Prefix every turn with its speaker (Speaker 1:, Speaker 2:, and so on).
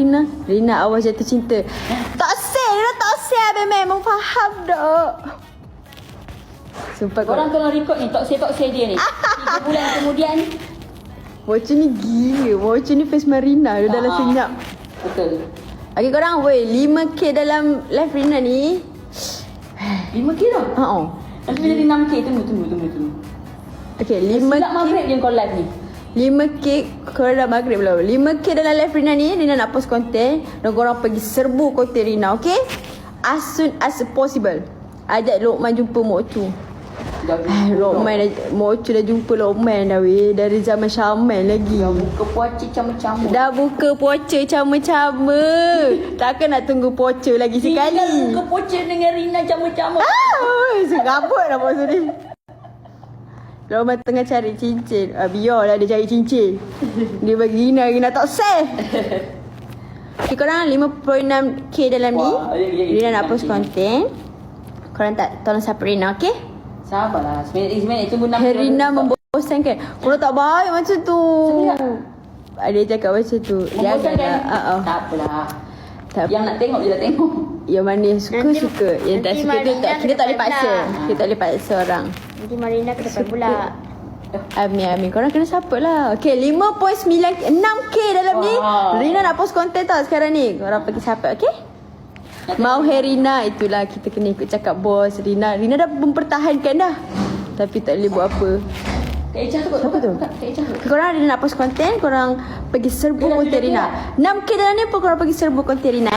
Speaker 1: Rina awal jatuh cinta. Tak say, Rina tak say. Memang faham dah. Sumpah
Speaker 2: Korang tolong record ni, talk say dia ni. 3 bulan kemudian.
Speaker 1: Mochi ni gila. Mochi ni face Marina. Dia dalam senyap.
Speaker 2: Betul.
Speaker 1: Okay korang, weh 5K dalam live Rina ni.
Speaker 2: 5K tau.
Speaker 1: Haa.
Speaker 2: Nanti bila dia 6K, tunggu.
Speaker 1: Okay,
Speaker 2: Silap
Speaker 1: 5K.
Speaker 2: maghrib je kau live ni.
Speaker 1: 5K korang dah maghrib belum? 5K dalam live Rina ni, Rina nak post konten dan korang pergi serbu konten Rina, okay? As soon as possible. Ajak Lokman jumpa Mokcu. Lokman dah, Mokcu dah jumpa Lokman dah weh. Dari zaman Syaman lagi.
Speaker 2: Dah buka puasa cama-cama.
Speaker 1: Dah buka puasa cama-cama. Takkan nak tunggu puasa lagi sekali.
Speaker 2: Tinggal buka puasa dengan Rina cama-cama.
Speaker 1: Serabut dah puasa ni. Lokman tengah cari cincin. Biarlah dia cari cincin. Dia bagi Rina tak save. Okay, korang 56K dalam ni. Rina nak post konten. Korang tak tolong support Rina, okay?
Speaker 2: Sabarlah. Seminit tunggu 6
Speaker 1: Rina membosankan. Korang tak baik macam tu. Dia cakap macam tu.
Speaker 2: Membosankan.
Speaker 1: Janganlah.
Speaker 2: Tak apalah.
Speaker 1: Tak.
Speaker 2: Yang nak tengok je dah tengok.
Speaker 1: Yang mana yang suka. Yang tak suka tu tak, kita tak boleh paksa. Kita tak boleh paksa orang.
Speaker 3: Nanti Marina ke depan pula.
Speaker 1: Amin. Korang kena support lah. Okay, 6K dalam ni. Rina nak post konten tau sekarang ni. Korang pergi support, okay? Mau Rina, itulah kita kena ikut cakap bos. Rina dah mempertahankan dah. Tapi tak boleh buat apa.
Speaker 2: Kak Echah tu kot.
Speaker 1: Siapa tu?
Speaker 2: Kak Echah tu.
Speaker 1: Korang Rina nak post konten, korang pergi serbu konten Rina. 6K dalam ni pun korang pergi serbu konten Rina.